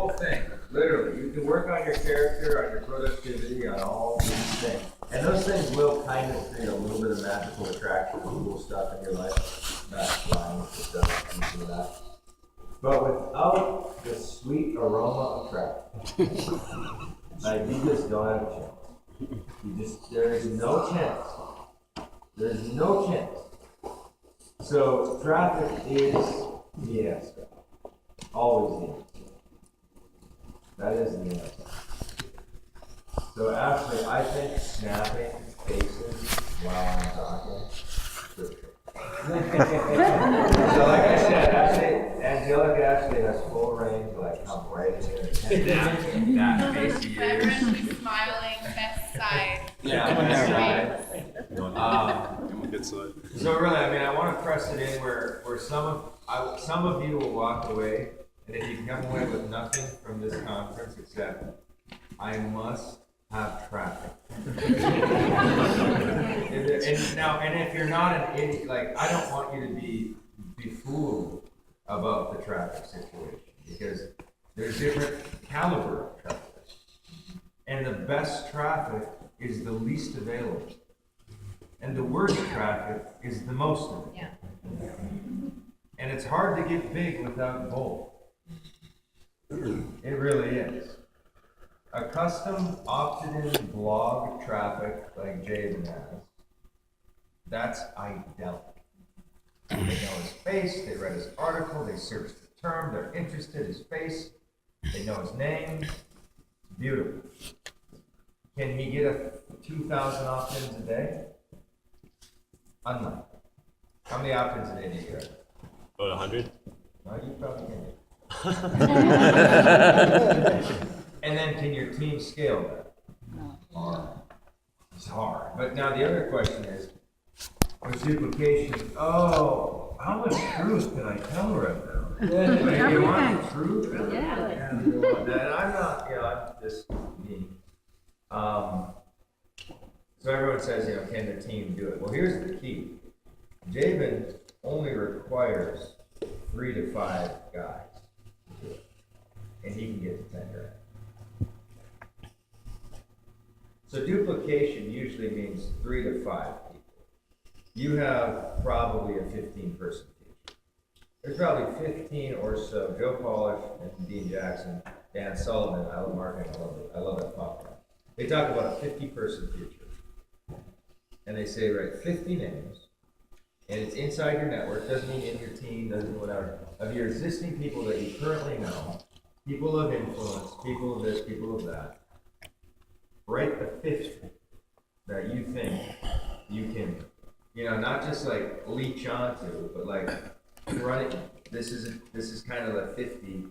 whole thing, literally. You can work on your character, on your productivity, on all these things. And those things will kind of create a little bit of magical attraction, cool stuff in your life. Not flying, stuff, anything of that. But without the sweet aroma of traffic, like you just don't have a chance. There is no chance. There's no chance. So traffic is the answer. Always the answer. That is the answer. So actually, I think snapping faces while I'm talking. So like I said, actually, Angelica actually has full range, like come right in here. That face of yours. Everyone be smiling, best side. Yeah, best side. So really, I mean, I want to press it in where some of you will walk away, and if you come away with nothing from this conference except I must have traffic. And if you're not an idiot, like I don't want you to be fooled about the traffic situation because there's different caliber of traffic, and the best traffic is the least available, and the worst traffic is the most available. Yeah. And it's hard to get big without both. It really is. A custom opted-in blog traffic like Jaden has, that's idyllic. They know his face, they read his article, they searched the term, they're interested, his face, they know his name. It's beautiful. Can he get 2,000 opt-ins a day? Unlikely. How many opt-ins a day do you get? About 100? No, you probably can. And then can your team scale that? No. Hard. It's hard. But now the other question is, with duplication, how much truth can I tell right now? Like, you want the truth? Yeah. And you want that. And I'm not, I'm just me. So everyone says, can the team do it? Well, here's the key. Jabin only requires 3 to 5 guys to do it. And he can get to 10 grand. So duplication usually means 3 to 5 people. You have probably a 15-person team. There's probably 15 or so. Joe Polish and Dean Jackson, Dan Sullivan, I love marketing, I love that podcast. They talk about a 50-person future. And they say, write 50 names, and it's inside your network, doesn't mean in your team, doesn't mean whatever, of your existing people that you currently know, people of influence, people of this, people of that. Write the 50 that you think you can, not just like leech onto, but like run it. This is kind of the 50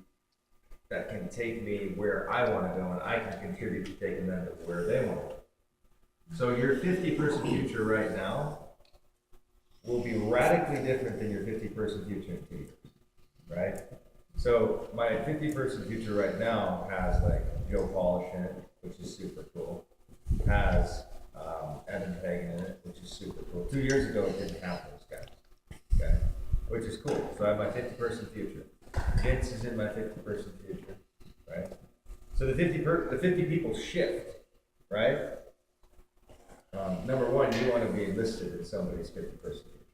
that can take me where I want to go, and I can contribute to taking them to where they want to go. So your 50-person future right now will be radically different than your 50-person future in 2 years, right? So my 50-person future right now has like Joe Polish in it, which is super cool. Has Evan Fagan in it, which is super cool. 2 years ago, it didn't have those guys, okay? Which is cool. So I have my 50-person future. Vince is in my 50-person future, right? So the 50 people shift, right? Number one, you want to be enlisted in somebody's 50-person future,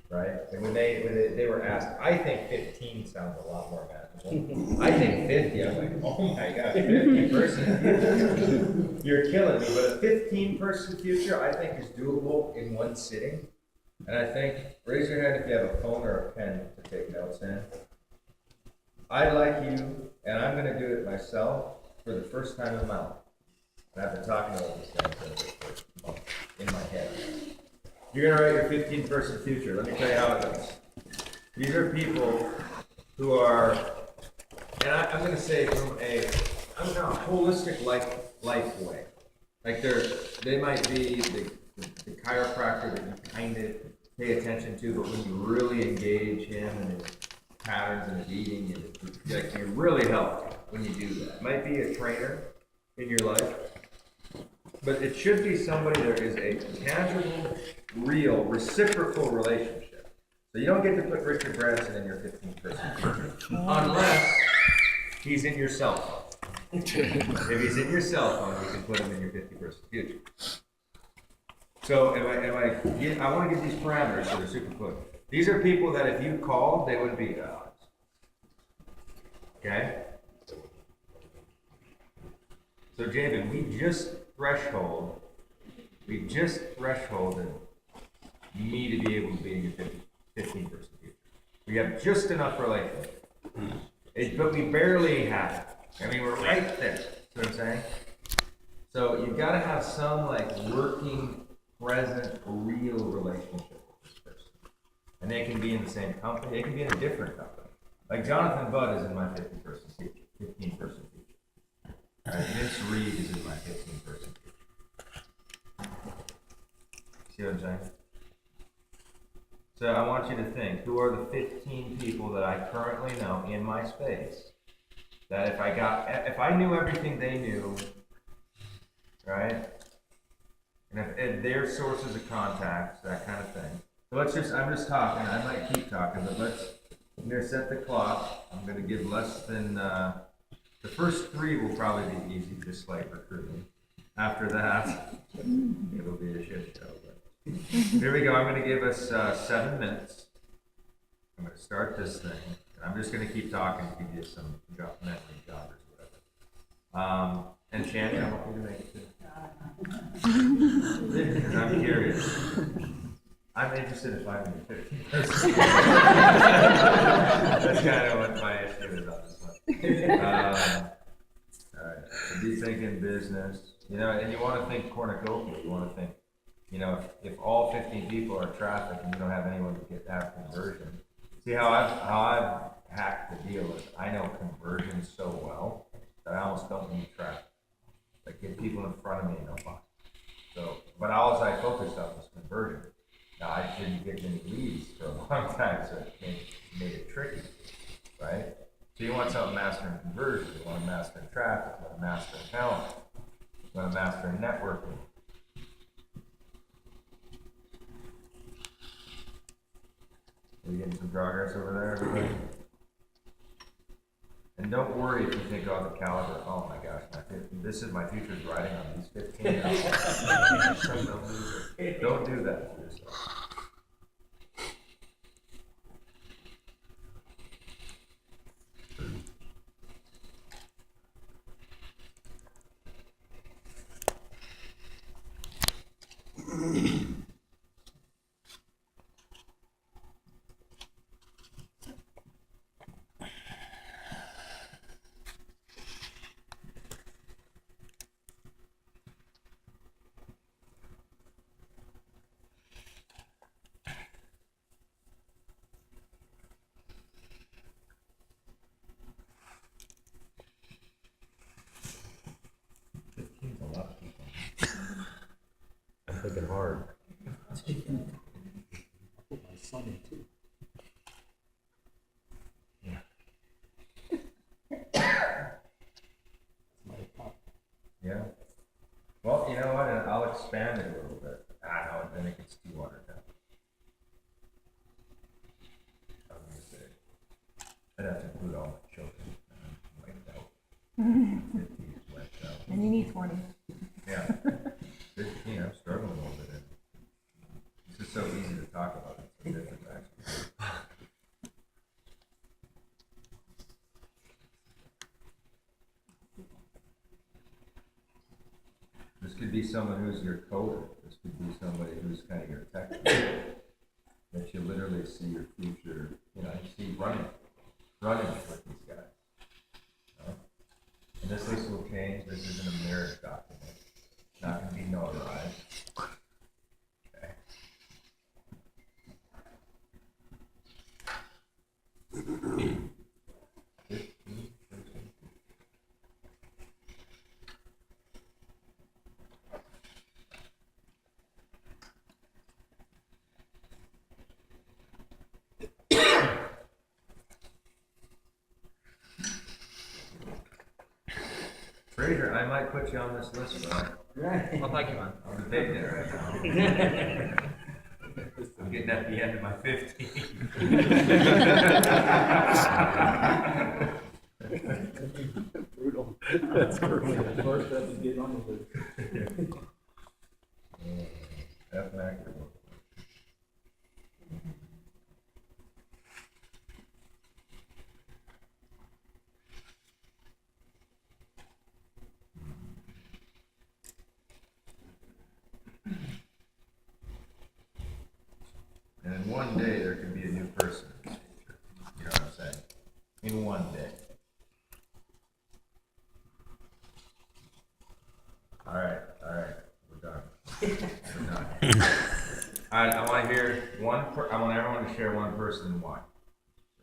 right? And when they were asked, I think 15 sounds a lot more magical. I think 50. I'm like, oh my gosh, 50-person future. You're killing me. But a 15-person future, I think, is doable in one sitting. And I think, raise your hand if you have a phone or a pen to take notes in. I like you, and I'm going to do it myself for the first time in my life. And I've been talking about this thing for in my head. You're going to write your 15-person future. Let me tell you how it goes. These are people who are, and I'm going to say from a holistic life way. Like they might be the chiropractor that you kind of pay attention to, but when you really engage him and his patterns and his eating, and you really help when you do that. It might be a trainer in your life, but it should be somebody that is a tangible, real, reciprocal relationship. So you don't get to put Richard Branson in your 15-person future unless he's in your cell phone. If he's in your cell phone, you can put him in your 50-person future. So I want to give these parameters so they're super clear. These are people that if you called, they wouldn't be odds. Okay? So David, we just thresholded me to be able to be in your 15-person future. We have just enough relationship. But we barely have it. I mean, we're right there. See what I'm saying? So you've got to have some like working, present, real relationship with this person. And they can be in the same company. They can be in a different company. Like Jonathan Budd is in my 15-person future. Vince Reed is in my 15-person future. See what I'm saying? So I want you to think, who are the 15 people that I currently know in my space that if I knew everything they knew, right? And if their sources of contacts, that kind of thing. So I'm just talking, I might keep talking, but I'm gonna set the clock. I'm gonna give less than, the first 3 will probably be easy, just like recruiting. After that, it'll be a shit show. But here we go, I'm gonna give us 7 minutes. I'm gonna start this thing, and I'm just gonna keep talking to give you some memory joggers or whatever. And Shannon, I want you to make it too. Because I'm curious. I'm interested in finding the 15-person. That's kind of what my issue is on this one. All right. So be thinking business, and you want to think cornucopia. You want to think, if all 15 people are traffic and you don't have anyone to have conversion. See how I've hacked the deal is I know conversion so well that I almost don't need traffic. Like get people in front of me and they'll buy. So, but all I focused on was conversion. Now I didn't get any leads for a long time, so it made it tricky, right? So you want something mastering conversion, you want to master traffic, you want to master talent, you want to master networking. Are you getting some progress over there, everybody? And don't worry if you think, the caliber, oh my gosh, this is my future's riding on these 15. Don't do that to yourself. Thinking hard. My son in too. Yeah. My pop. Yeah. Well, you know what? And I'll expand it a little bit. No, then it gets too watered down. I was gonna say, I'd have to include all my children. Wiped out. 50 is wiped out. And you need 20. Yeah. 15, I'm struggling a little bit. This is so easy to talk about. It's so different, actually. This could be someone who's your coder. This could be somebody who's kind of your tech leader. That you literally see your future, you see running with these guys. And this list will change. This isn't a marriage document. It's not going to be notarized. Okay. Fraser, I might put you on this list, bro. Well, thank you, man. I'm debating it right now. I'm getting at the end of my 15. Brutal. That's great. First, have to get on with it. F Mac. And in one day, there could be a new person. You know what I'm saying? In one day. All right, we're done. We're done. All right, I want to hear I want everyone to share one person and why.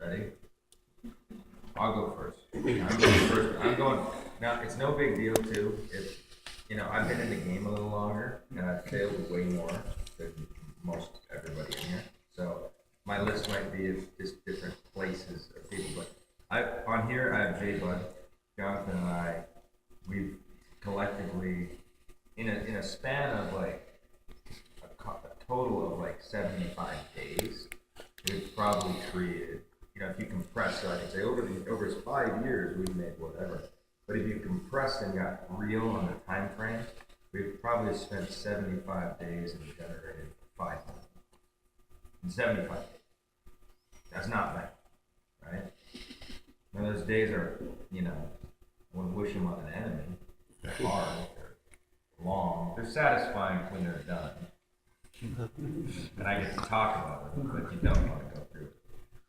Ready? I'll go first. I'm going. Now, it's no big deal too. If I've been in the game a little longer, and I've failed way more than most everybody in here. So my list might be of just different places of people. But on here I have Jay Bud, Jonathan, and we've collectively in a span of like a total of like 75 days, we've probably created. If you compress, so I can say over 5 years we've made whatever. But if you compress and got real on the time frame, we've probably spent 75 days and generated 5 million. In 75 days. That's not bad, right? And those days are, I wouldn't wish them on an enemy. They're hard, they're long, they're satisfying when they're done. And I get to talk about it, but you don't want to go through it.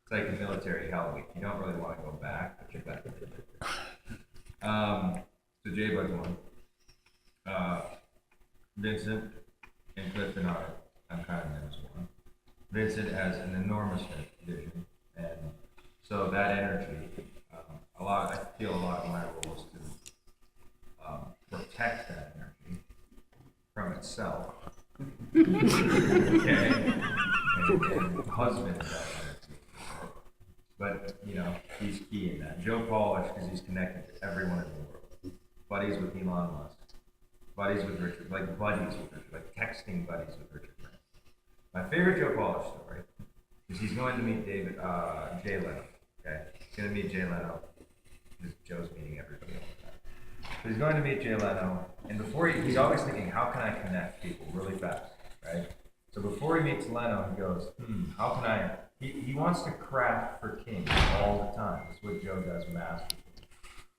It's like a military hell week. You don't really want to go back, but you're back. So Jay Bud's one. Vincent and Clifton I'm kind of known as one. Vincent has an enormous vision, and so that energy, I feel a lot of my role is to protect that energy from itself. Okay? And husband that energy. But, he's key in that. Joe Polish, because he's connected to everyone in the world. Buddies with Elon Musk. Buddies with Richard, like texting buddies with Richard Branson. My favorite Joe Polish story is he's going to meet Jay Leno. Okay? He's going to meet Jay Leno. Because Joe's meeting everybody all the time. So he's going to meet Jay Leno, and before he's always thinking, how can I connect people really fast, right? So before he meets Leno, he goes, how can I, he wants to craft for King all the time. That's what Joe does masterfully.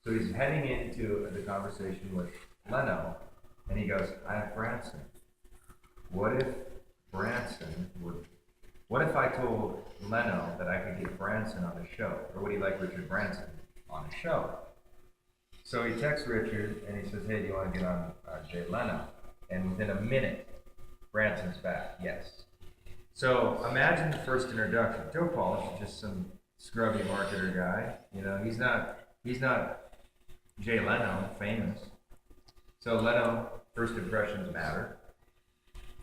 So he's heading into the conversation with Leno, and he goes, I have Branson. What if I told Leno that I could get Branson on the show? Or would he like Richard Branson on the show? So he texts Richard and he says, hey, do you want to get on Jay Leno? And within a minute, Branson's back, yes. So imagine the first introduction. Joe Polish is just some scrubby marketer guy. He's not Jay Leno, famous. So Leno, first impressions matter.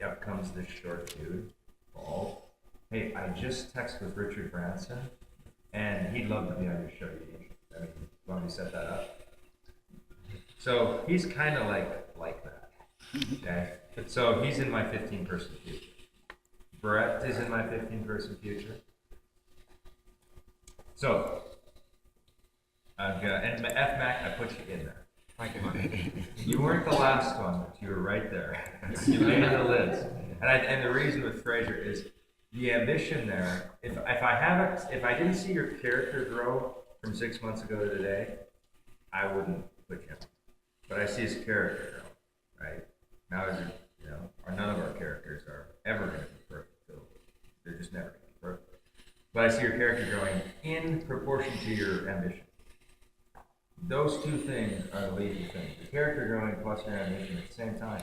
Up comes this short dude, bald. Hey, I just texted with Richard Branson, and he'd love to be on your show. You want me to set that up? So he's kind of like that. Okay? So he's in my 15-person future. Brett is in my 15-person future. So I've got, and FMAC, I put you in there. You weren't the last one, but you were right there. You made the list. And the reason with Fraser is the ambition there. If I didn't see your character grow from 6 months ago to today, I wouldn't put you in. But I see his character grow, right? Now, none of our characters are ever going to be perfect. They're just never going to be perfect. But I see your character growing in proportion to your ambition. Those two things are the leading things. The character growing plus your ambition at the same time.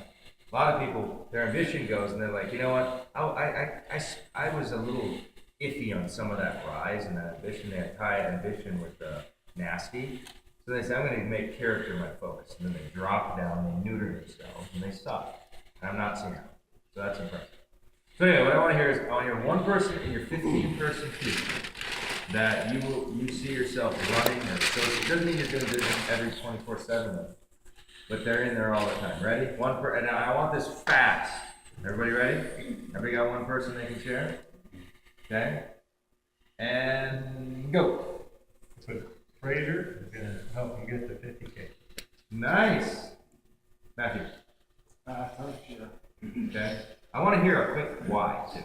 A lot of people, their ambition goes and they're like, you know what? I was a little iffy on some of that rise and that ambition. They tie ambition with nasty. So they say, I'm going to make character my focus. And then they drop down, they neuter themselves, and they stop. And I'm not seeing that. So that's impressive. So anyway, what I want to hear is, I want to hear one person in your 15-person future that you see yourself running or social. It doesn't mean you're doing business every 24/7, but they're in there all the time. Ready? And I want this fast. Everybody ready? Everybody got one person they can share? Okay. And go. Fraser is gonna help him get to 50K. Nice. Matthew, Sure. okay? I wanna hear a quick why too.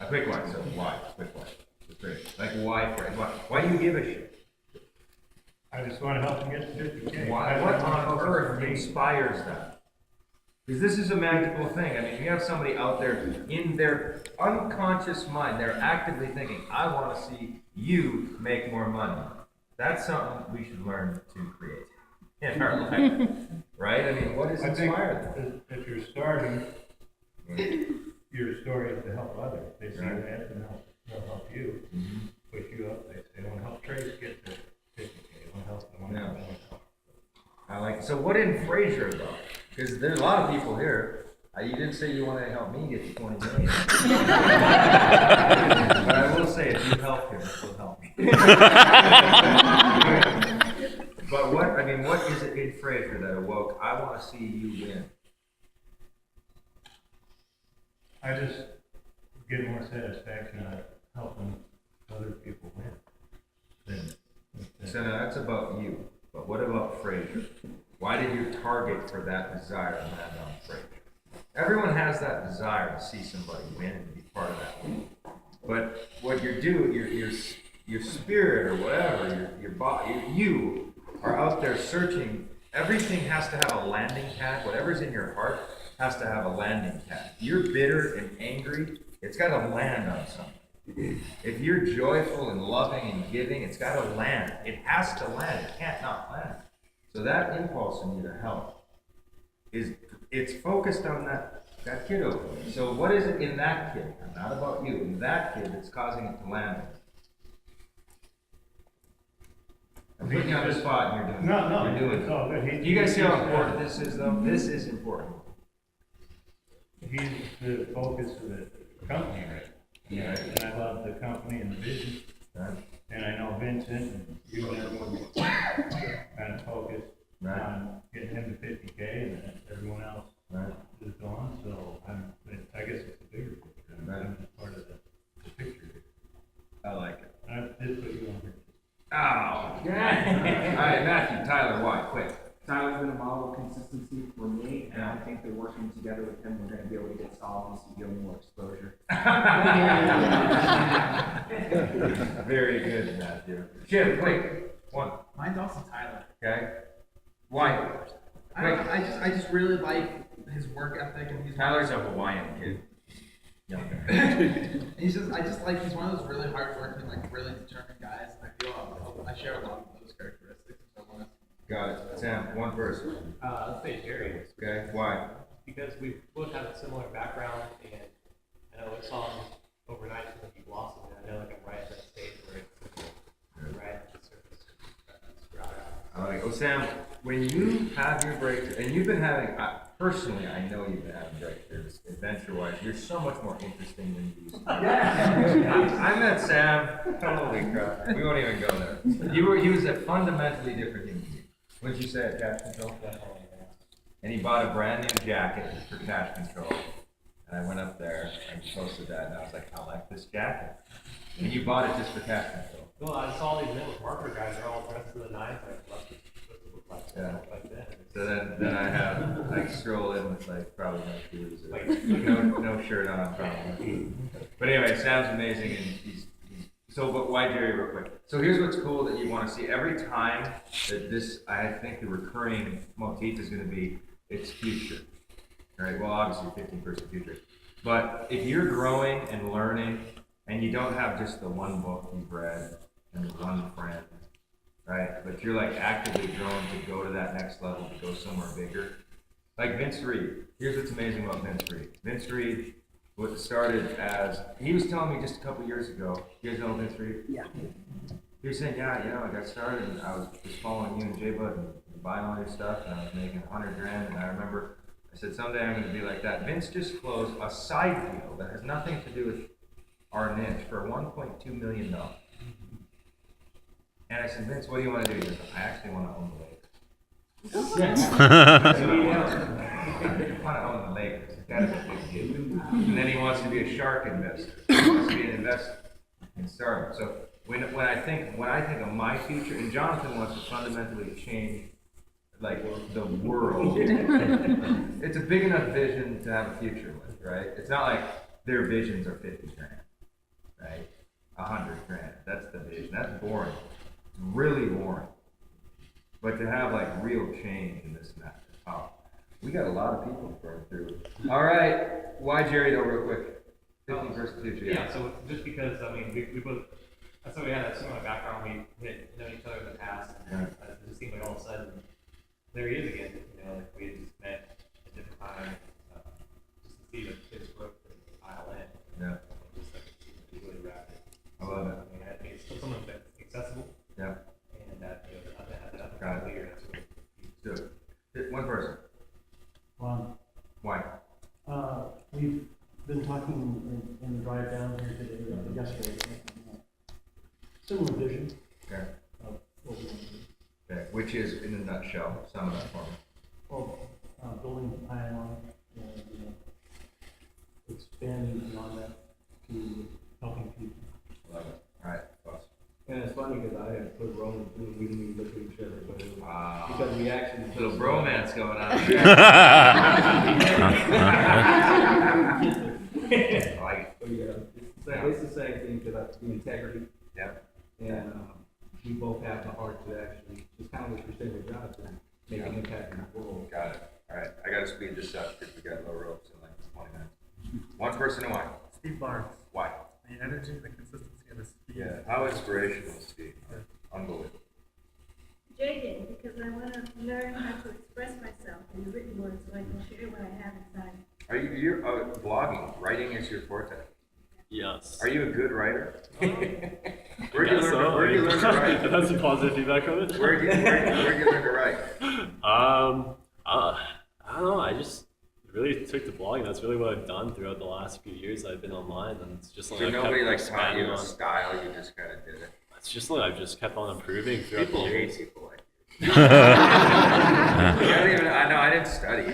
A quick one, so why, quick why. It's great. Like why, Fred? Why do you give a shit? I just wanna help him get to 50K. Why, what on earth inspires that? Because this is a magical thing. I mean, you have somebody out there in their unconscious mind, they're actively thinking, I want to see you make more money. That's something we should learn to create in our life, right? I mean, what is I think inspired? if you're starting, your story is to help others. They see that and they'll help you, push you up. They want to help Trace get to 50K. They want to help them. I like it. So what in Fraser though? Because there's a lot of people here. You didn't say you wanted to help me get to 20 million. But I will say, if you help him, it will help me. But what is it in Fraser that awoke, I want to see you win? I just get more satisfaction out of helping other people win. So now that's about you. But what about Fraser? Why did you target for that desire to land on Fraser? Everyone has that desire to see somebody win and be part of that win. But what you're doing, your spirit or whatever, your body, you are out there searching. Everything has to have a landing pad. Whatever's in your heart has to have a landing pad. If you're bitter and angry, it's got to land on something. If you're joyful and loving and giving, it's got to land. It has to land. It can't not land. So that impulse in you to help it's focused on that kid over there. So what is it in that kid? Not about you. In that kid that's causing it to land. I'm putting you on the spot and you're doing No, you're doing it's all good. Do you guys see how important this is though? This is important. He's the focus of the company, right? Yeah. And I love the company and the vision. Right. And I know Vincent and you and everyone kind of focused on getting him to 50K, and then everyone else is gone. So I guess it's a bigger picture. I'm just part of the picture. I like it. I did put you on here. Oh, yeah. All right, Matthew, Tyler, why? Quick. Tyler's been a model of consistency for me, and I think that working together with him, we're going to be able to get Solomon to give him more exposure. Very good, Matthew. Jim, quick. One. Mine's also Tyler. Okay. Why? I don't know, I just really like his work ethic, and he's Tyler's a Hawaiian kid. Younger. I just like he's one of those really hardworking, like really determined guys. And I feel I share a lot of those characteristics. So I want to. Got it. Sam, one person. Let's say Jerry. Okay. Why? Because we both have a similar background, and I know it's on overnight so that you blossom. And I know like I'm right at that stage where it's right at the surface. I like it. Oh, Sam, when you have your breakthrough, and you've been having, personally, I know you've been having breakthroughs, adventure-wise, you're so much more interesting than you used to be. I met Sam, holy crap, we won't even go there. He was a fundamentally different human being. What did you say at Cash Control? And he bought a brand new jacket for Cash Control. And I went up there and posted that, and I was like, I like this jacket. And you bought it just for Cash Control. Well, I saw these little marker guys are all dressed to the nines, like what's it look like? Yeah. Like that. So then I stroll in with like probably no shoes, or Like- no shirt on probably. But anyway, Sam's amazing, and he's so. But why Jerry, real quick? So here's what's cool that you want to see every time that this. I think the recurring motif is going to be its future. All right. Well, obviously 15% future, but if you're growing and learning, and you don't have just the one book you've read and the one friend. Right, but you're like actively growing to go to that next level, to go somewhere bigger. Like Vince Reed. Here's what's amazing about Vince Reed. Vince Reed, what started as, he was telling me just a couple years ago, you guys know Vince Reed? Yeah. He was saying, I got started and I was just following you and J-Bud and buying all your stuff, and I was making $100,000, and I remember, I said, someday I'm going to be like that. Vince just closed a side deal that has nothing to do with our niche for $1.2 million. And I said, Vince, what do you want to do? He goes, I actually want to own the Lakers. I want to own the Lakers. That is a big deal. And then he wants to be a shark investor. He wants to be an investor in startups. So when I think of my future, and Jonathan wants to fundamentally change like the world. It's a big enough vision to have a future with, right? It's not like their visions are 50 grand, right? 100 grand. That's the vision. That's boring. It's really boring. But to have like real change in this and that, oh, we got a lot of people to burn through. All right, why Jerry though, real quick? 50 versus future. Yeah, so just because, I mean, we both, I thought we had a similar background, we had known each other in the past, and it just seemed like all of a sudden, there he is again, you know, like we had just met at different times, just to see the his growth and pile in. Yeah. Just like, it's really rapid. I love it. I mean, I think it's still someone that's accessible, Yeah. and that, you know, that Got it. leader, that's really. Do it. One person. Well, Why? we've been talking in the drive down here today, yesterday, similar vision Okay. of what we want to do. Okay. Which is, in a nutshell, sum of that for me. Well, building a pylon and, expanding beyond that to helping people. Love it. All right, boss. And it's funny because I had put Roman too, we didn't even look at each other, but it was, Wow. because we actually. Little bromance going on. Like, So, yeah, it's the same thing, because the integrity. yeah. And we both have the heart to actually, just kind of what you're saying with Jonathan, make an impact in the world. Got it. All right, I gotta speed this up because we got low ropes in like 20 minutes. One person and why? Steve Barnes, Why? the energy, the consistency, and the speed. Yeah. How inspirational, Steve. Unbelievable. Jaden, because I want to learn how to express myself in the written word so I can share what I have inside. Are you're blogging? Writing is your forte. Yes. Are you a good writer? Where'd you Guess learn? so. Where'd you learn to write? That's some positive feedback from it. Where'd you learn to write? I don't know. I just really took to blogging. That's really what I've done throughout the last few years. I've been online, and it's just like So I kept nobody like taught expanding you a on. style. You just kind of did it. It's just like I've just kept on improving throughout People the years. hate people like you. I know. I didn't study.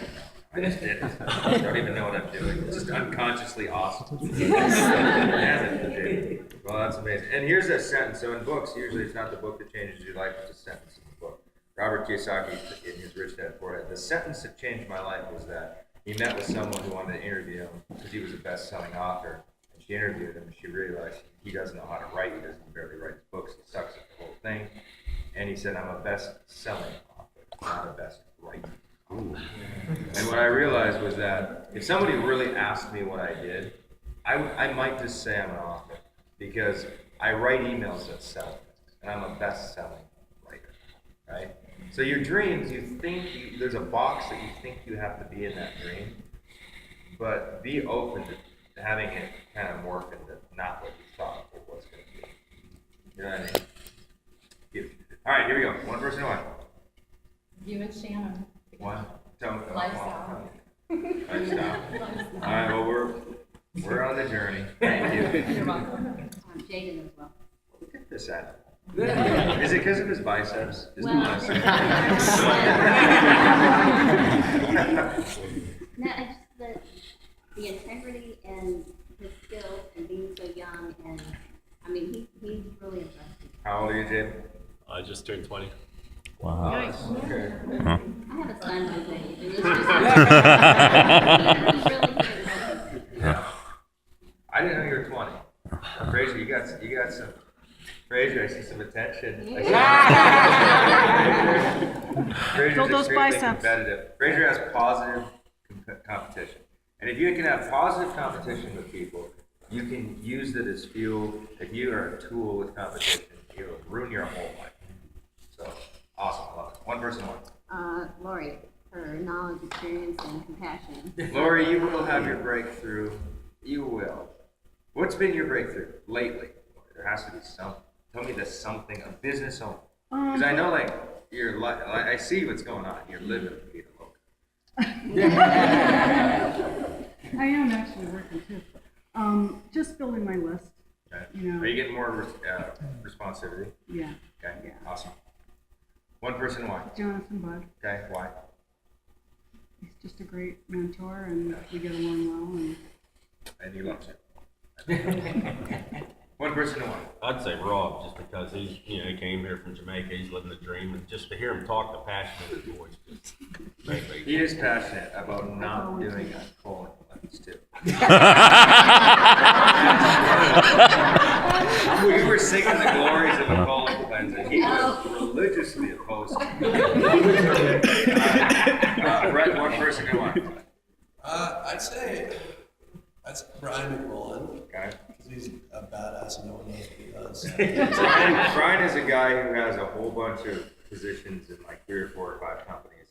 I just did it. I don't even know what I'm doing. It's just unconsciously awesome. Damn it, well, that's amazing. And here's a sentence. So in books, usually it's not the book that changes your life, it's a sentence in the book. Robert Kiyosaki, in his Rich Dad Poor Dad, the sentence that changed my life was that he met with someone who wanted to interview him because he was a best-selling author. And she interviewed him, and she realized he doesn't know how to write. He doesn't barely write his books. He sucks at the whole thing. And he said, I'm a best-selling author, not a best writer. And what I realized was that if somebody really asked me what I did, I might just say I'm an author because I write emails that sell things, and I'm a best-selling writer, right? So your dreams, there's a box that you think you have to be in that dream, but be open to having it kind of morph into not what you thought it was going to be. You know what I mean? Huge. All right, here we go. One person, one. You and Shannon. One. Tell me. Lifestyle. Lifestyle. All right. Well, we're on the journey. Thank you. You're welcome. I'm Jaden as well. Look at this animal. Is it because of his biceps? His Well, biceps. No, it's the integrity and his skills and being so young, and I mean, he's really impressive. How old are you, Jim? I just turned 20. Wow. Okay. I have a son his age, and it's just really I didn't know you were 20. Fraser, you got some. Fraser, I see some attention. Fraser's Build those extremely biceps. competitive. Fraser has positive competition. And if you can have positive competition with people, you can use it as fuel. If you are a tool with competition, you'll ruin your whole life. So, awesome. I love it. One person, one. Lori, her knowledge, experience, and compassion. Lori, you will have your breakthrough. You will. What's been your breakthrough lately? There has to be something. Tell me there's something, a business owner. Because I know, like, I see what's going on. You're living Peter Logan. I am actually working too. Just building my list. Okay. You know. Are you getting more responsivity? Yeah. Okay. Yeah. Awesome. One person, why? Jonathan Budd. Okay. Why? He's just a great mentor, and we get along well. And he loves you. One person to one. I'd say Rob, just because he's, he came here from Jamaica, he's living the dream, and just to hear him talk, the passion in his voice, just makes me. He is passionate about not doing colon cleanse too. We were singing the glories of a colon cleanse, and he was religiously opposed to it. Brett, one person to one. I'd say that's Brian McMullen. Okay. Because he's a badass and no one knows what he does. Brian is a guy who has a whole bunch of positions in like 3 or 4 or 5 companies.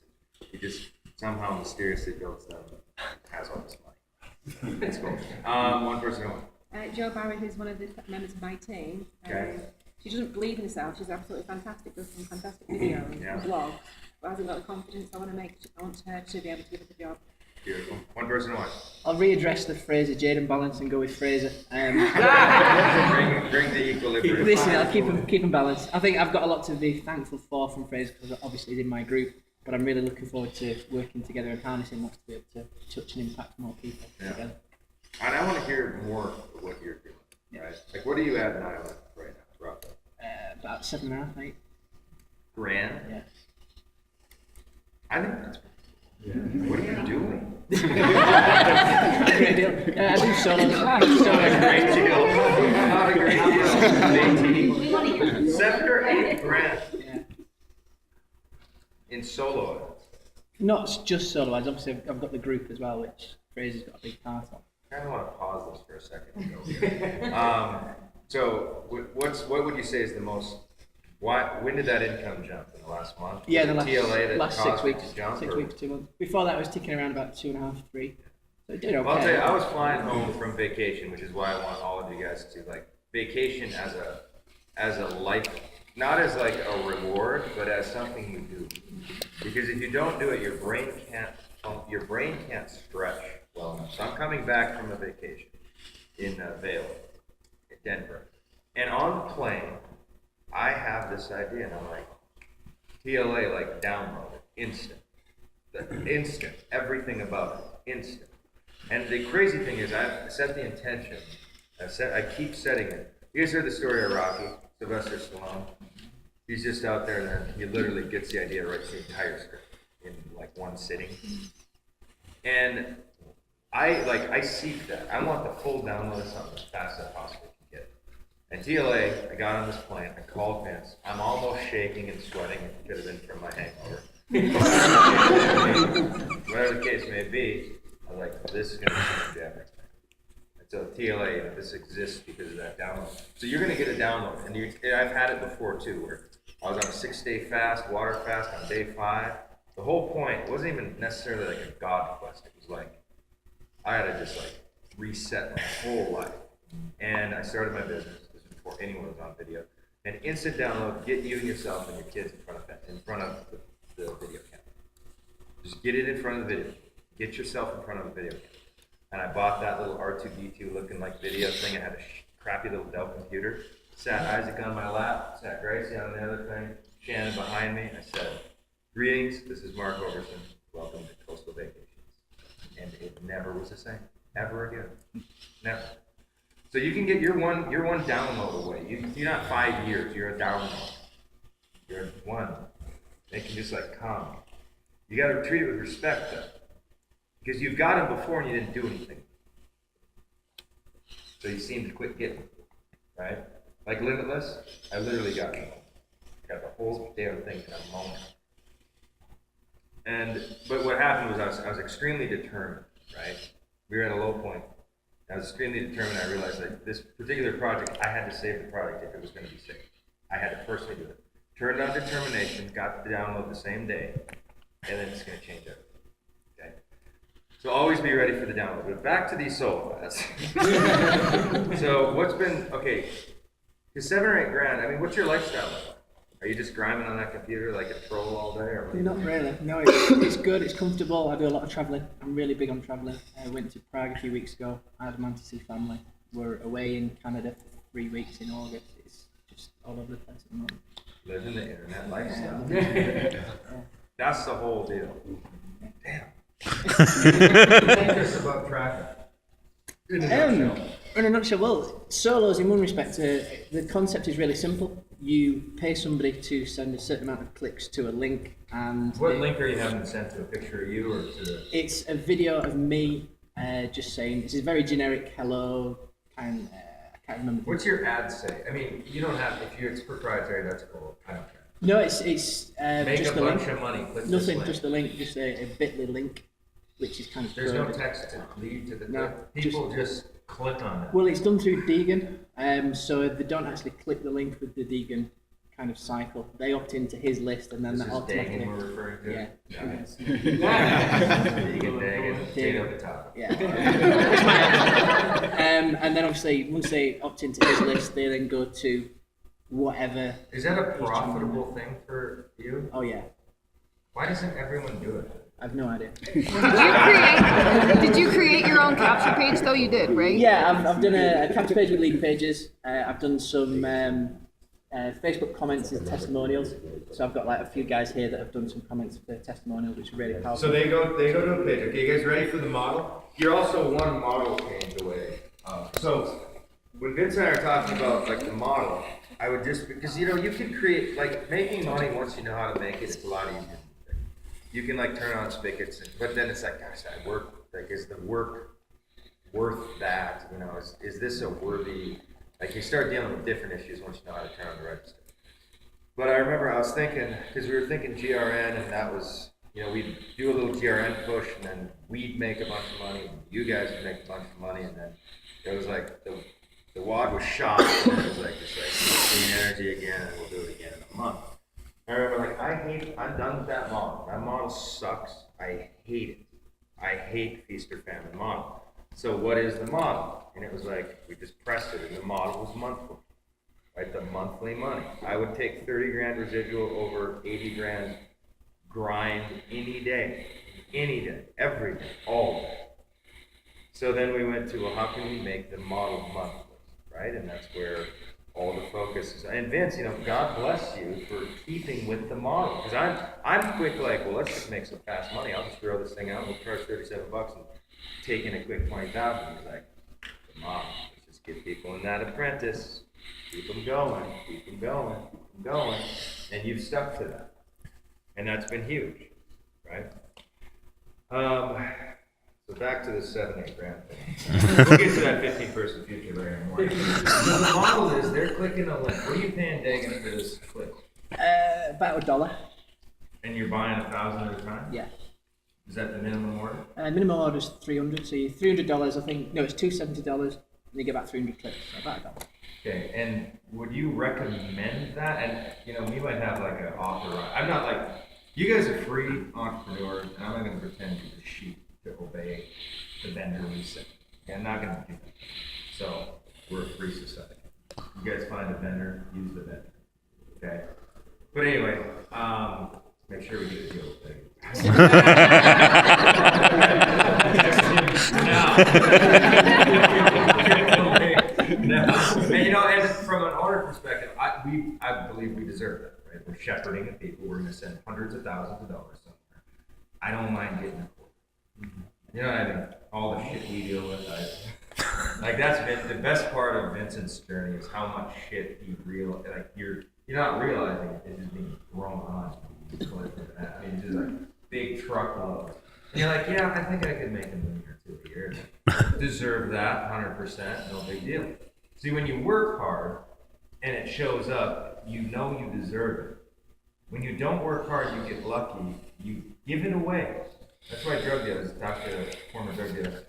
He just somehow mysteriously builds them and has all this money. It's cool. One person to one. Jo Barry, who's one of the members of my team. Okay. She doesn't believe in herself. She's absolutely fantastic. Does some fantastic videos and vlogs, but hasn't got the confidence. I want her to be able to give her the job. Beautiful. One person to one. I'll readdress the Fraser Jaden balance and go with Fraser. Bring the equilibrium. Listen, I'll keep them balanced. I think I've got a lot to be thankful for from Fraser because obviously he's in my group, but I'm really looking forward to working together and harnessing that to be able to touch and impact more people together. And I want to hear more of what you're doing, right? Like, what are you at in Iowa right now, roughly? About 7.5, 8 grand. Yeah. I think that's. Yeah. What are you doing? Great deal. I do solos. Great deal. Not a great deal. 7 or 8 grand. Yeah. In solo. Not just solo ads. Obviously, I've got the group as well, which Fraser's got a big part of. I kind of want to pause this for a second. So, what would you say is the most? When did that income jump? In the last month? Yeah, was the TLA that last caused 6 weeks. it to jump, 6 or? weeks, 2 months. Before that, I was ticking around about 2.5, 3. So it did okay. Well, I'll tell you, I was flying home from vacation, which is why I want all of you guys to like vacation as a life, not as like a reward, but as something you do. Because if you don't do it, your brain can't stretch well enough. So I'm coming back from a vacation in Vail, in Denver, and on the plane, I have this idea, and I'm like, TLA, like download it, instant, everything about it, instant. And the crazy thing is, I set the intention. I keep setting it. You guys heard the story of Rocky, Sylvester Stallone? He's just out there, and then he literally gets the idea, writes the entire script in like one sitting. And I seek that. I want the full download of something as fast as I possibly can get. And TLA, I got on this plane, I called Vince. I'm almost shaking and sweating. It could have been from my hangover. Whatever the case may be, I was like, this is going to change everything. And so TLA, this exists because of that download. So you're going to get a download. And I've had it before too, where I was on a 6-day fast, water fast on day 5. The whole point wasn't even necessarily like a God quest. It was like, I had to just like reset my whole life. And I started my business. This was before anyone was on video. And instant download, get you and yourself and your kids in front of the video camera. Just get it in front of the video. Get yourself in front of the video camera. And I bought that little R2D2 looking like video thing. I had a crappy little Dell computer. Sat Isaac on my lap, sat Gracie on the other thing, Shannon behind me. I said, greetings, this is Mark Overson. Welcome to Coastal Vacations. And it never was the same, ever again. Never. So you can get your one download away. You're not 5 years, you're a download. You're one. They can just like come. You got to treat it with respect though. Because you've got them before and you didn't do anything. So you seem to quit getting them, right? Like Limitless, I literally got them. Got the whole damn thing in a moment. But what happened was I was extremely determined, right? We were at a low point. I was extremely determined. I realized that this particular project, I had to save the product if it was going to be safe. I had to personally do it. Turned on determination, got the download the same day, and then it's going to change everything. Okay? So always be ready for the download. But back to these solo ads. So what's been, okay, because 7 or 8 grand, I mean, what's your lifestyle like? Are you just grinding on that computer like a troll all day? Or Not really. No, it's good. It's comfortable. I do a lot of traveling. I'm really big on traveling. I went to Prague a few weeks ago. I had a man to see family. We're away in Canada for 3 weeks in August. It's just all over the place at the moment. Living the internet lifestyle. That's the whole deal. Damn. Think this about traffic. In a nutshell, well, solos in one respect, the concept is really simple. You pay somebody to send a certain amount of clicks to a link, and What link are you having sent to? A picture of you or to the? it's a video of me just saying, this is very generic hello, kind I can't remember. What's your ad say? I mean, you don't have, if it's proprietary, that's cool. I don't care. No, it's Make just a the bunch link. of money, click this Nothing, link. just the link, just a bit.ly link, which is kind of There's no coded. text to lead to the No, people just click on it. Well, it's done through Deegan, so they don't actually click the link with the Deegan kind of cycle. They opt into his list, and then This that is automatically. Dagan we're referring to? Yeah. Nice. Dagan, Jane over top. Yeah. And then obviously, once they opt into his list, they then go to whatever. Is that a profitable thing for you? Oh yeah. Why doesn't everyone do it? I have no idea. Did you create your own capture page though? You did, right? Yeah, I've done a capture page with league pages. I've done some Facebook comments as testimonials. So I've got like a few guys here that have done some comments for testimonials, which is really powerful. So they go to a page. Okay, you guys ready for the model? You're also one model change away. So when Vince and I are talking about like the model, I would just, because you know, you can create, like making money once you know how to make it, it's a lot easier. You can like turn on spigots, but then it's like, gosh, I work, like is the work worth that? You know, is this a worthy, like you start dealing with different issues once you know how to turn on the register. But I remember I was thinking, because we were thinking GRN, and that was, you know, we'd do a little GRN push, and then we'd make a bunch of money, and you guys would make a bunch of money, and then it was like, the wad was shot, and it was like, just like, clean energy again, and we'll do it again in a month. I remember, like, I'm done with that model. That model sucks. I hate it. I hate feast or famine model. So what is the model? And it was like, we just pressed it, and the model was monthly, right? The monthly money. I would take 30 grand residual over 80 grand grind any day, every day, all day. So then we went to, well, how can we make the model monthly, right? And that's where all the focus is. And Vince, you know, God bless you for keeping with the model. Because I'm quick like, well, let's just make some fast money. I'll just throw this thing out. We'll charge $37 and take in a quick 20,000. He's like, the model. Let's just get people in that apprentice. Keep them going. And you've stuck to that. And that's been huge, right? So back to the 7-8 grand thing. We'll get to that 15-person future later in the morning. So the model is they're clicking a link. What are you paying Dagan for this click? About $1. And you're buying 1,000 at a time? Yeah. Is that the minimum order? Minimum order is $300. So you $300, I think. No, it's $270, and you get about 300 clicks. So about $1. Okay, and would you recommend that? And you know, we might have like an author. I'm not like, you guys are free entrepreneurs, and I'm not going to pretend you're the sheep to obey the vendor we set. Okay, I'm not going to do that. So we're a free society. You guys find a vendor, use the vendor. Okay. But anyway, make sure we get a deal with it. Now, and you know, and from an owner perspective, I believe we deserve that, right? We're shepherding the people. We're going to send hundreds of thousands of dollars somewhere. I don't mind getting a quarter. You know what I mean? All the shit we deal with, like that's been the best part of Vincent's journey is how much shit he you're not realizing it, it's just being thrown on. I mean, just like big truckloads. And you're like, yeah, I think I could make $1 million or $2 million a year. Deserve that 100%, no big deal. See, when you work hard and it shows up, you know you deserve it. When you don't work hard, you get lucky, you give it away. That's why drug dealers, talk to a former drug dealer,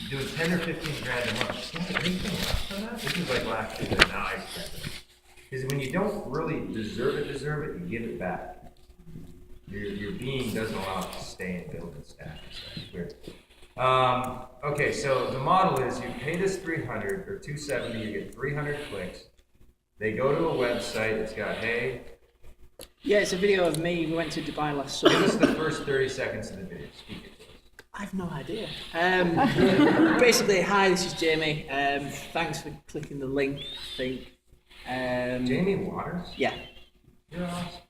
doing 10 or 15 grand a month. You don't anything less than that? This is like last year, now I spent it. Because when you don't really deserve it, you give it back. Your being doesn't allow it to stay and build and stack. It's weird. Okay, so the model is you pay this 300 or 270, you get 300 clicks. They go to a website, it's got, hey. Yeah, it's a video of me. We went to Dubai last summer. Give us the first 30 seconds of the video. Speak it to us. I have no idea. Basically, hi, this is Jamie. Thanks for clicking the link, I think. Jamie Waters? Yeah. You're awesome.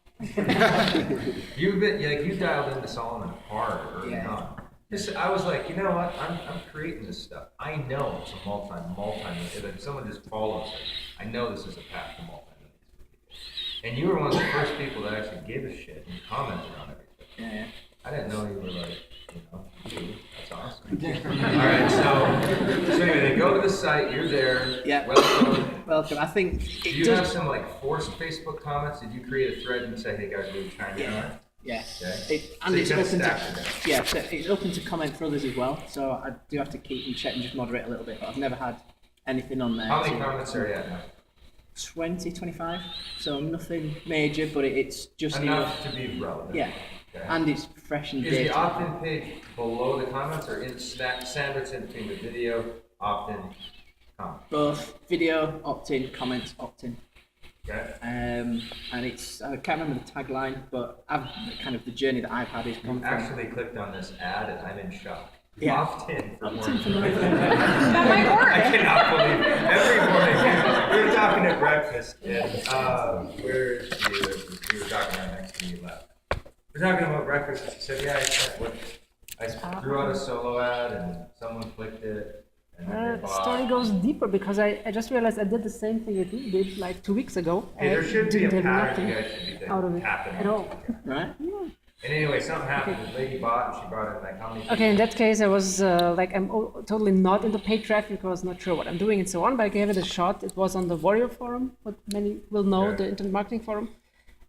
You dialed into Solomon hard early on. I was like, you know what, I'm creating this stuff. I know it's a multi, if someone just follows it, I know this is a path to multi-millions. And you were one of the first people that actually gave a shit and commented on everything. Yeah. I didn't know you were like, you know, that's awesome. All right, so anyway, they go to the site, you're there. Yeah. Welcome. Welcome. I think Do you have some like forced Facebook comments? Did you create a thread and say, hey guys, we're trying to on it? Yeah. Okay. And So it's you kinda open stacked it to so it's open to comment for others as well. So I do have to keep and check and just moderate a little bit. But I've never had anything on there. How many comments are you at now? 20, 25. So nothing major, but it's just Enough to be relevant. Yeah. Okay. And it's fresh and Is data. the opt-in page below the comments or in sandwich in between the video, opt-in, comment? Both video, opt-in, comments, opt-in. Okay. And it's, I can't remember the tagline, but I've kind of the journey that I've had is You come from. actually clicked on this ad and I'm in shock. Yeah. Opt-in for more Opt-in for information. more. That might work. I cannot believe it. Every morning, we were talking at breakfast and, we were talking right next to me left. We're talking about breakfast and she said, yeah, I threw out a solo ad and someone clicked it. And then they The bought. story goes deeper because I just realized I did the same thing that you did like 2 weeks ago. Hey, there should be a didn't have pattern you nothing guys should be out of it happening. at all. Right? And anyway, something happened. The lady bought and she brought in like how many? Okay, in that case, I was I'm totally not into paid traffic because I was not sure what I'm doing and so on, but I gave it a shot. It was on the Warrior Forum, what many will know, the Internet Marketing Forum.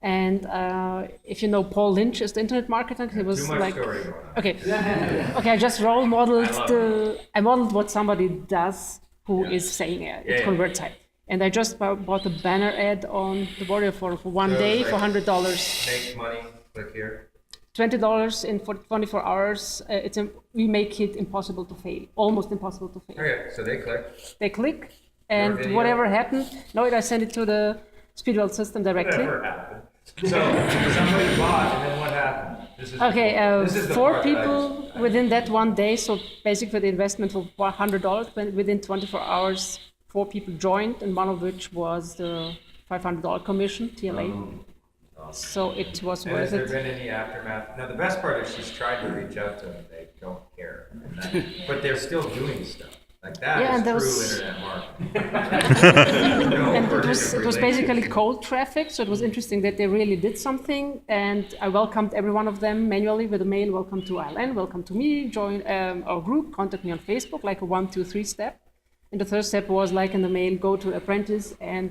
And if you know Paul Lynch is the internet marketer, he was Too much like, story going on. okay, okay, I just role modeled I love I modeled what somebody does who is saying it Yeah. converts type. And I just bought a banner ad on the Warrior Forum for one So day it's for like, $100. Make money, click here. $20 in 24 hours. We make it impossible to fail, almost impossible to fail. Okay, so they click. They click, Your and video? whatever happened, no, I send it to the Speedwell system directly. Whatever happened. So somebody bought, and then what happened? This is Okay, this is the 4 part that I people just- within that one day, so basically the investment for $100, within 24 hours, 4 people joined, and one of which was the $500 commission, TLA. So it was And worth has there it. been any aftermath? Now the best part is she's tried to reach out to them, they don't care. And but they're still doing stuff. Like that Yeah, is and there true was- internet marketing. No And particular it was basically cold traffic, so it was interesting that they really did something, and I welcomed every one of them manually with a mail, welcome to ILN, welcome to me, join our group, contact me on Facebook, like a 1, 2, 3 step. And the third step was like in the mail, go to Apprentice and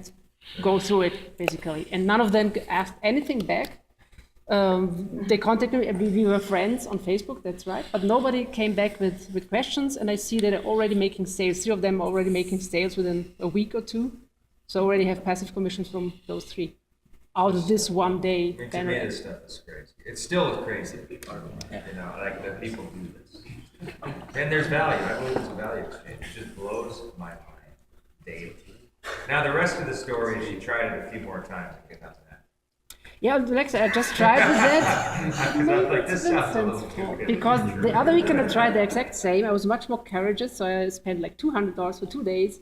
go through it, basically. And none of them asked anything back. They contacted me, we were friends on Facebook, that's right, but nobody came back with questions, and I see that they're already making sales. 3 of them are already making sales within a week or 2, so already have passive commissions from those 3 out of this one day. I mean, to me, this stuff is crazy. It's still crazy, you know, like that people do this. And there's value, I believe there's a value exchange, it just blows my mind daily. Now, the rest of the story, she tried it a few more times and get nothing out. Yeah, Alexa, I just tried with that. Because I was like, this sounds a little too good. Because the other weekend I tried the exact same. I was much more courageous, so I spent like $200 for 2 days.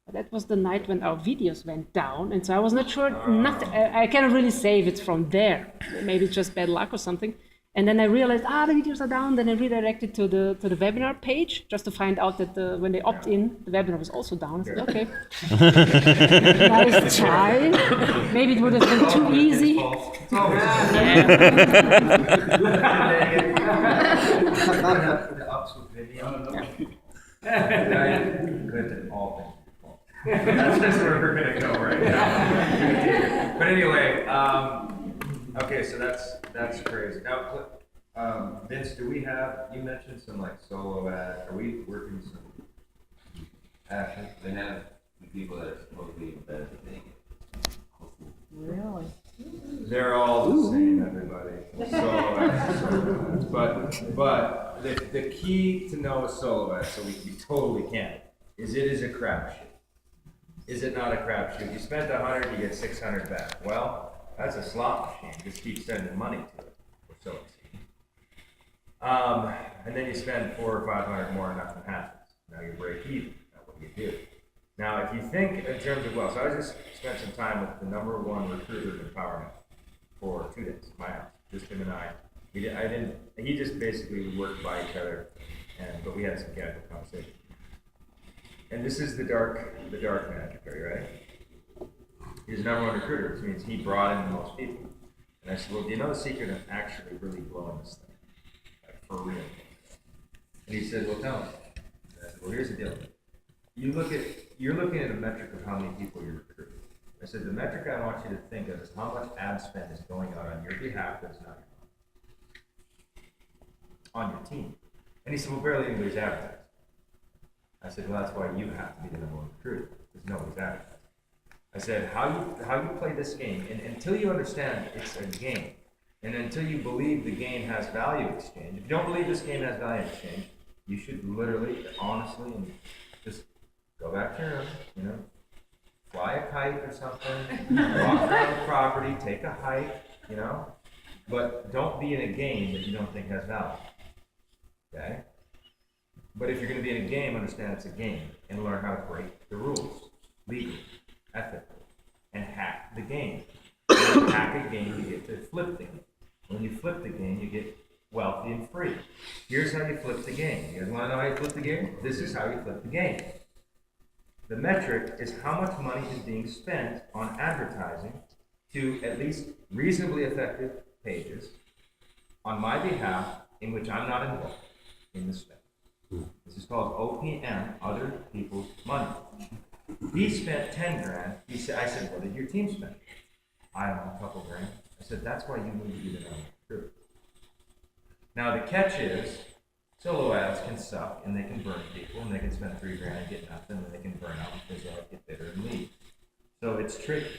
But that was the night when our videos went down, and so I was not sure. Nothing. I cannot really say if it's from there. Maybe it's just bad luck or something. And then I realized, the videos are down. Then I redirected to the webinar page just to find out that when they opt in, the webinar was also down. I said, okay, nice try. Maybe it would have been too easy. That's just where we're gonna go right now. But anyway, okay, so that's crazy. Now, Vince, do we have? You mentioned some like solo ad. Are we working some action? They have the people that are supposedly better than they get. Really? They're all the same, everybody. Solo ads, solo ads. But the key to know a solo ad, so we totally can, is it is a crapshoot. Is it not a crapshoot? You spent 100, you get 600 back. Well, that's a slot machine. Just keep sending money to it, or so it seems. And then you spend 400 or 500 more, and nothing happens. Now you break even. Now what do you do? Now, if you think in terms of, well, so I just spent some time with the #1 recruiter in empowerment for 2 days at my house, just him and I. He just basically worked by each other, but we had some casual conversation. And this is the dark magic, right? He's the number one recruiter, which means he brought in the most people. And I said, well, do you know the secret of actually really blowing this thing? Like, for real. And he said, well, tell me. And I said, well, here's the deal. You're looking at a metric of how many people you recruit. I said, the metric I want you to think of is how much ad spend is going out on your behalf that's not on your team. And he said, well, barely anybody's advertising. I said, well, that's why you have to be the number one recruiter, because nobody's advertising. I said, how you play this game, and until you understand it's a game, and until you believe the game has value exchange, if you don't believe this game has value exchange, you should literally, honestly, and just go back to your room, fly a kite or something, walk around the property, take a hike, but don't be in a game that you don't think has value, okay? But if you're going to be in a game, understand it's a game, and learn how to break the rules, legally, ethically, and hack the game. When you hack a game, you get to flip the game. When you flip the game, you get wealthy and free. Here's how you flip the game. You guys want to know how you flip the game? This is how you flip the game. The metric is how much money is being spent on advertising to at least reasonably effective pages on my behalf in which I'm not involved in the spend. This is called OPM, other people's money. He spent 10 grand. I said, what did your team spend? I don't know, a couple grand. I said, that's why you need to be the number one recruiter. Now the catch is, solo ads can suck and they can burn people and they can spend 3 grand and get nothing and they can burn out because they'll get bitter and leave. So it's tricky.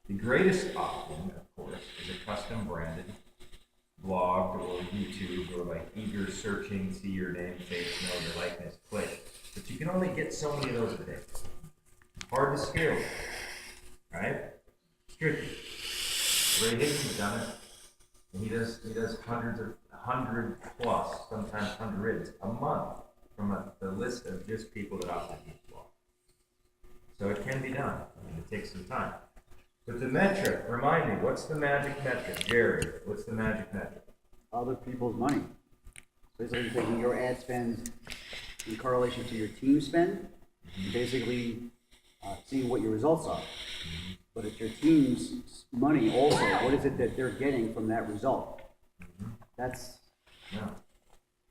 The greatest option, of course, is a custom branded blog or YouTube or like eager searching, see your name, face, know your likeness, click. But you can only get so many of those a day. Hard to scale, right? It's tricky. Ray Higgins done it, and he does 100 plus, sometimes hundreds a month from the list of just people that opt in his blog. So it can be done. It takes some time. But the metric, remind me, what's the magic metric? Jerry, what's the magic metric? Other people's money. Basically taking your ad spend in correlation to your team spend, and basically seeing what your results are. But it's your team's money also. What is it that they're getting from that result? That's... Yeah.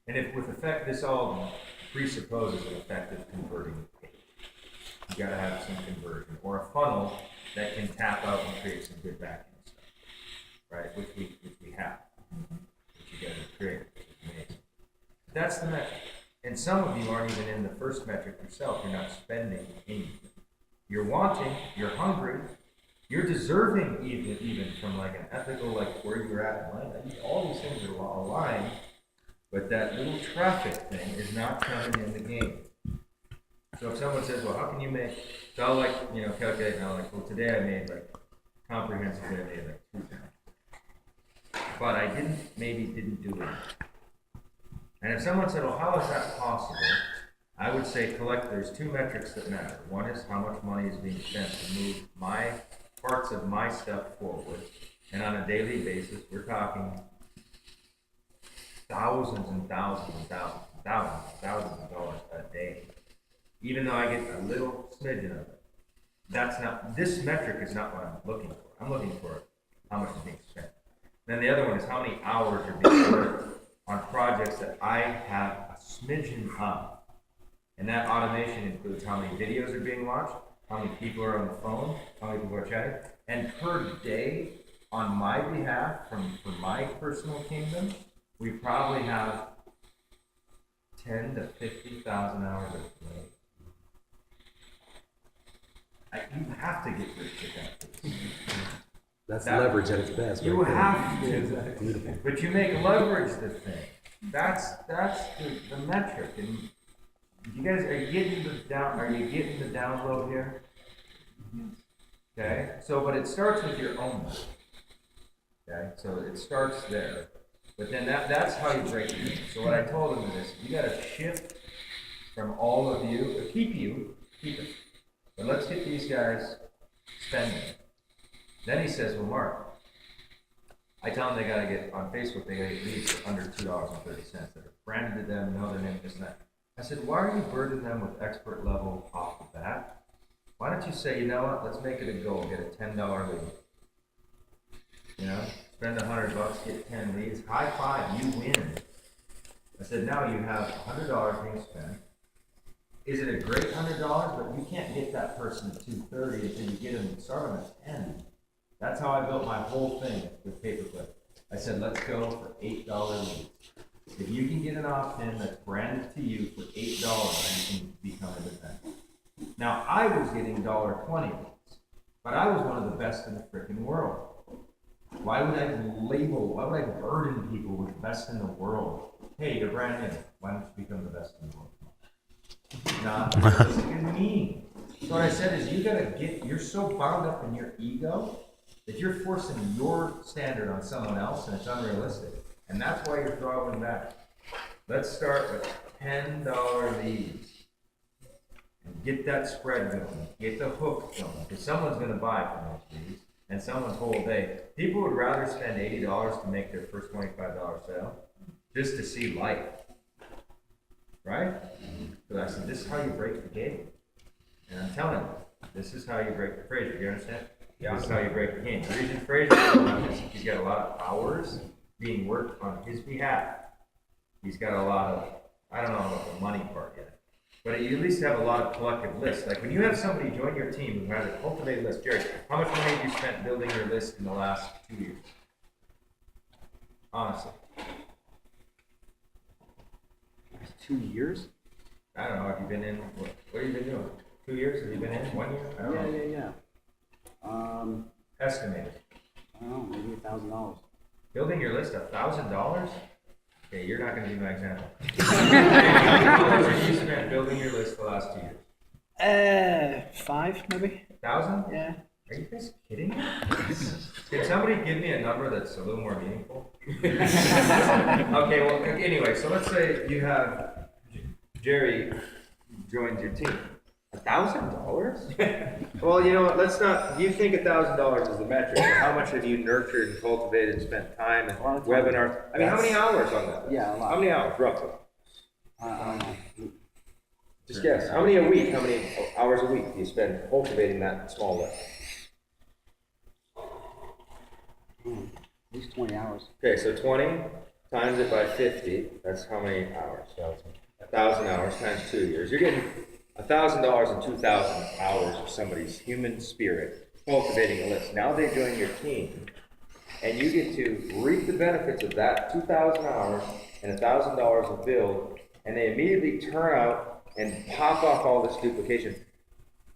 And if with effect, this all presupposes an effective converting page. You gotta have some conversion, or a funnel that can tap out and create some good backend stuff, right? Which we have, which you guys have created, which is amazing. That's the metric. And some of you aren't even in the first metric yourself. You're not spending anything. You're wanting, you're hungry, you're deserving even from like an ethical, like where you're at in life. All these things are aligned, but that little traffic thing is not coming in the game. So if someone says, well, how can you make, so I'll calculate now, like, well, today I made comprehensively I made 2 grand. But I didn't do it. And if someone said, well, how is that possible? I would say there's 2 metrics that matter. One is how much money is being spent to move my parts of my stuff forward. And on a daily basis, we're talking thousands and thousands and thousands and thousands and thousands of dollars a day. Even though I get a little smidgen of it. This metric is not what I'm looking for. I'm looking for how much is being spent. Then the other one is how many hours are being worked on projects that I have a smidgen of. And that automation includes how many videos are being watched, how many people are on the phone, how many people are chatting. And per day, on my behalf, for my personal kingdom, we probably have 10 to 50,000 hours of play. You have to get rich at that. That's leverage at its best. You right there. have to. Exactly. Beautiful. But you make leverage the thing. That's the metric. And you guys are you getting the download here? Okay. So, but it starts with your own life. Okay. So it starts there. But then that's how you break it in. So what I told him is this: you got to shift from all of you, keep it. But let's get these guys spending. Then he says, well, Mark, I tell them they gotta get, on Facebook, they gotta get leads for under $2.30 that are branded to them, know their name, this and that. I said, why are you burdening them with expert level off the bat? Why don't you say, you know what, let's make it a goal, get a $10 lead. You know, spend $100, get 10 leads, high five, you win. I said, now you have $100 being spent. Is it a great $100? But you can't get that person to 230 until you get them started at 10. That's how I built my whole thing with paperclip. I said, let's go for $8 leads. If you can get an opt-in that's branded to you for $8, you can become independent. Now, I was getting $1.20 leads, but I was one of the best in the freaking world. Why would I burden people with best in the world? Hey, you're brand new. Why don't you become the best in the world? Not realistic and mean. So what I said is you're so bound up in your ego that you're forcing your standard on someone else and it's unrealistic. And that's why you're throttling back. Let's start with $10 leads. And get that spread going. Get the hook going. Because someone's going to buy from those leads. And someone's whole day. People would rather spend $80 to make their first $25 sale just to see life. Right? So I said, this is how you break the game. And I'm telling you, this is how you break the Fraser. Do you understand? Yeah. This is how you break the game. The reason Fraser is he's got a lot of hours being worked on his behalf. He's got a lot of, I don't know about the money part yet, but you at least have a lot of collective lists. Like when you have somebody join your team who has a cultivated list, Jerry, how much money have you spent building your list in the last 2 years? Honestly. 2 years? I don't know. Have you been in? What have you been doing? 2 years? Have you been in? 1 year? I don't know. Yeah. Estimated. I don't know, maybe $1,000. Building your list $1,000? Okay, you're not going to be my example. How much have you spent building your list the last 2 years? 5 maybe. 1,000? Yeah. Are you guys kidding me? Can somebody give me a number that's a little more meaningful? Okay, well, anyway, so let's say you have Jerry joins your team. $1,000? Well, you know what, let's not, you think $1,000 is the metric, but how much have you nurtured and cultivated and spent time and webinars? I mean, how many hours on that? Yeah, a lot. How many hours, roughly? I don't know. Just guess. How many a week? How many hours a week do you spend cultivating that small list? At least 20 hours. Okay, so 20 times it by 50, that's how many hours? 1,000 hours times 2 years. You're getting $1,000 and 2,000 hours of somebody's human spirit cultivating a list. Now they join your team, and you get to reap the benefits of that 2,000 hours and $1,000 of build, and they immediately turn out and pop off all this duplication.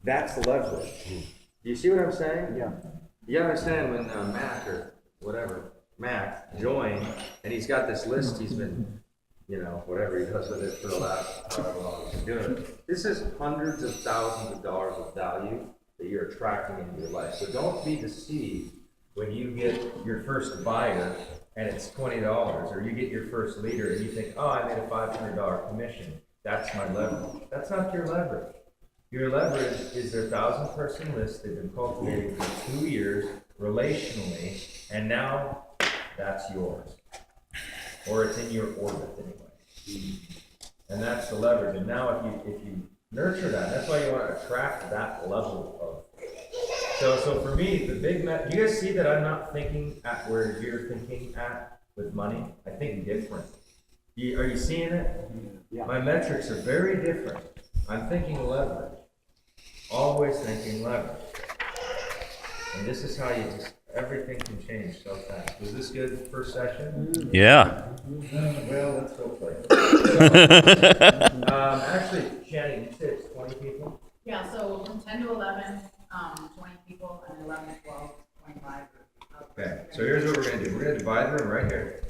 That's the leverage. Do you see what I'm saying? Yeah. You understand when Matt or whatever, Matt joined, and he's got this list he's been, you know, whatever he does with it for the last however long he's been doing it. This is hundreds of thousands of dollars of value that you're attracting into your life. So don't be deceived when you get your first buyer and it's $20, or you get your first leader and you think, oh, I made a $500 commission. That's my leverage. That's not your leverage. Your leverage is their 1,000-person list they've been cultivating for 2 years relationally, and now that's yours. Or it's in your orbit anyway. And that's the leverage. And now if you nurture that, that's why you want to attract that level of. So for me, the big you guys see that I'm not thinking at where you're thinking at with money? I think different. Are you seeing it? Yeah. My metrics are very different. I'm thinking leverage. Always thinking leverage. And this is how you just, everything can change so fast. Was this good first session? Yeah. Well, let's go play. Actually, Shannon, you said it's 20 people? Yeah, so from 10 to 11, 20 people, and 11 to 12, 25. Okay, so here's what we're going to do. We're going to divide the room right here.